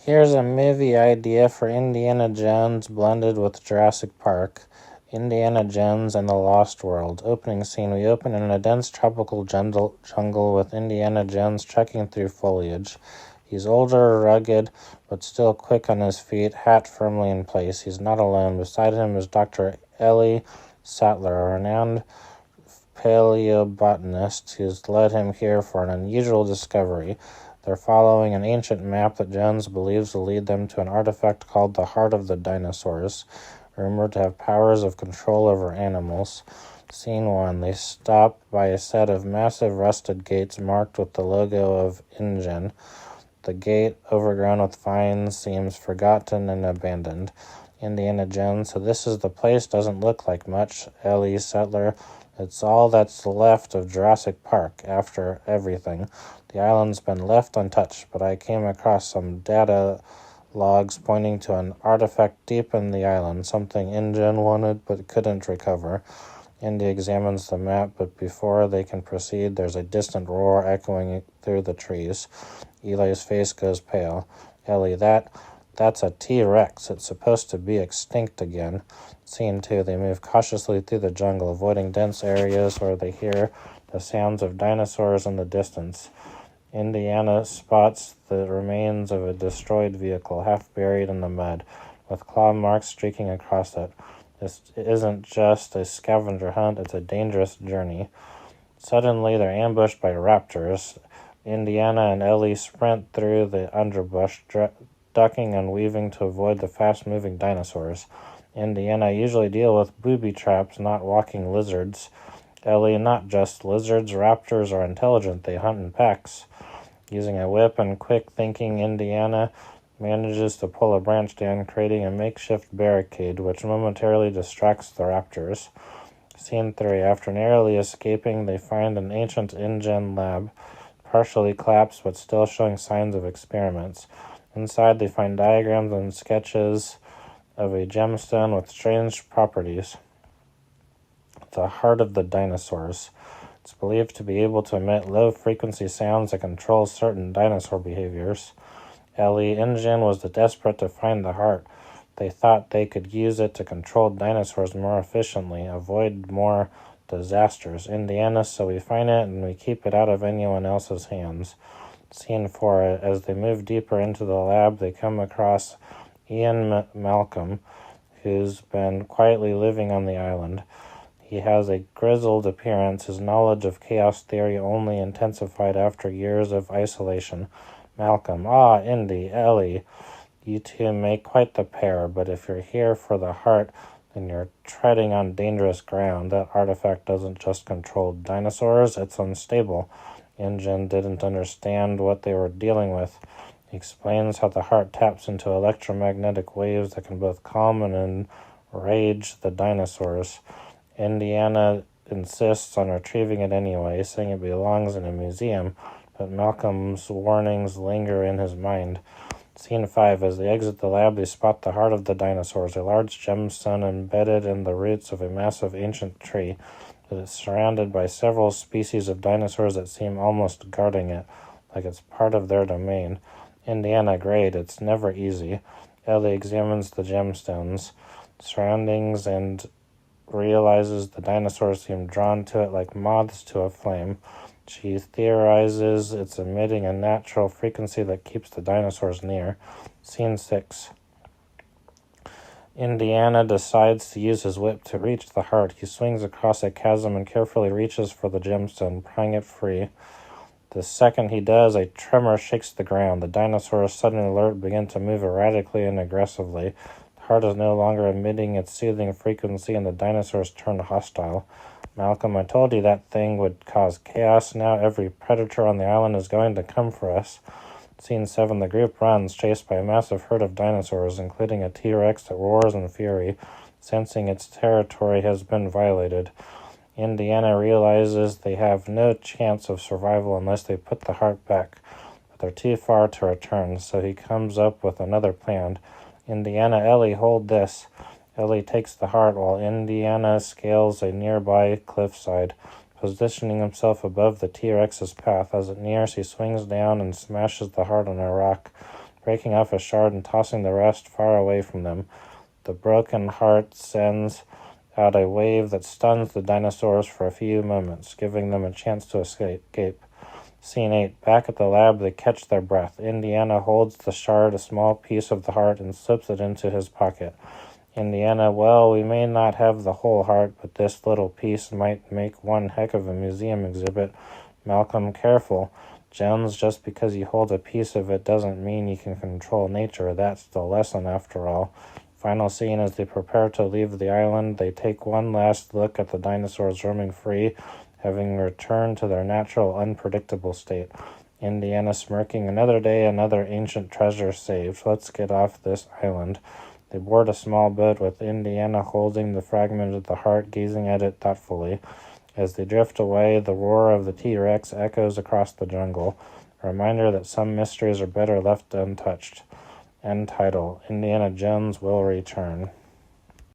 Here's a movie idea for Indiana Jones blended with Jurassic Park. Indiana Jones and the Lost World. Opening scene. We open in a dense tropical jungle with Indiana Jones trekking through foliage. He's older, rugged, but still quick on his feet, hat firmly in place. He's not alone. Beside him is Dr. Ellie Sattler, a renowned paleobotanist who's led him here for an unusual discovery. They're following an ancient map that Jones believes will lead them to an artifact called the Heart of the Dinosaurs, rumored to have powers of control over animals. Scene 1. They stop by a set of massive rusted gates marked with the logo of InGen. The gate, overgrown with vines, seems forgotten and abandoned. Indiana Jones, so this is the place, doesn't look like much. Ellie Settler, it's all that's left of Jurassic Park, after everything. The island's been left untouched, but I came across some data logs pointing to an artifact deep in the island, something InGen wanted but couldn't recover. Indy examines the map, but before they can proceed, there's a distant roar echoing through the trees. Eli's face goes pale. Ellie, that's a T-Rex. It's supposed to be extinct again. Scene 2. They move cautiously through the jungle, avoiding dense areas where they hear the sounds of dinosaurs in the distance. Indiana spots the remains of a destroyed vehicle, half buried in the mud, with claw marks streaking across it. This isn't just a scavenger hunt, it's a dangerous journey. Suddenly, they're ambushed by raptors. Indiana and Ellie sprint through the underbrush, ducking and weaving to avoid the fast-moving dinosaurs. Indiana usually deal with booby traps, not walking lizards. Ellie, not just lizards. Raptors are intelligent. They hunt in packs. Using a whip and quick thinking, Indiana manages to pull a branch down, creating a makeshift barricade, which momentarily distracts the raptors. Scene 3. After narrowly escaping, they find an ancient InGen lab, partially collapsed but still showing signs of experiments. Inside, they find diagrams and sketches of a gemstone with strange properties. The Heart of the Dinosaurs. It's believed to be able to emit low-frequency sounds that control certain dinosaur behaviors. Ellie, InGen was desperate to find the heart. They thought they could use it to control dinosaurs more efficiently, avoid more disasters. Indiana, so we find it and we keep it out of anyone else's hands. Scene 4. As they move deeper into the lab, they come across Ian Malcolm, who's been quietly living on the island. He has a grizzled appearance, his knowledge of chaos theory only intensified after years of isolation. Malcolm, Indy, Ellie, you two make quite the pair, but if you're here for the heart, then you're treading on dangerous ground. That artifact doesn't just control dinosaurs, it's unstable. InGen didn't understand what they were dealing with. He explains how the heart taps into electromagnetic waves that can both calm and enrage the dinosaurs. Indiana insists on retrieving it anyway, saying it belongs in a museum, but Malcolm's warnings linger in his mind. Scene 5. As they exit the lab, they spot the Heart of the Dinosaurs, a large gemstone embedded in the roots of a massive ancient tree. It is surrounded by several species of dinosaurs that seem almost guarding it, like it's part of their domain. Indiana, great, it's never easy. Ellie examines the gemstone's surroundings and realizes the dinosaurs seem drawn to it like moths to a flame. She theorizes it's emitting a natural frequency that keeps the dinosaurs near. Scene 6. Indiana decides to use his whip to reach the heart. He swings across a chasm and carefully reaches for the gemstone, prying it free. The second he does, a tremor shakes the ground. The dinosaurs, suddenly alert, begin to move erratically and aggressively. The heart is no longer emitting its soothing frequency, and the dinosaurs turn hostile. Malcolm, I told you that thing would cause chaos. Now every predator on the island is going to come for us. Scene 7. The group runs, chased by a massive herd of dinosaurs, including a T-Rex that roars in fury, sensing its territory has been violated. Indiana realizes they have no chance of survival unless they put the heart back, but they're too far to return, so he comes up with another plan. Indiana, Ellie, hold this. Ellie takes the heart while Indiana scales a nearby cliffside, positioning himself above the T-Rex's path. As it nears, he swings down and smashes the heart on a rock. breaking off a shard and tossing the rest far away from them. The broken heart sends out a wave that stuns the dinosaurs for a few moments, giving them a chance to escape. Scene 8. Back at the lab, they catch their breath. Indiana holds the shard, a small piece of the heart, and slips it into his pocket. Indiana, well, we may not have the whole heart, but this little piece might make one heck of a museum exhibit. Malcolm, careful. Jones, just because you hold a piece of it doesn't mean you can control nature. That's the lesson, after all. Final scene, as they prepare to leave the island, they take one last look at the dinosaurs roaming free, having returned to their natural, unpredictable state. Indiana smirking, another day, another ancient treasure saved. Let's get off this island. They board a small boat with Indiana holding the fragment of the heart, gazing at it thoughtfully. As they drift away, the roar of the T-Rex echoes across the jungle, a reminder that some mysteries are better left untouched. End title. Indiana Jones will return.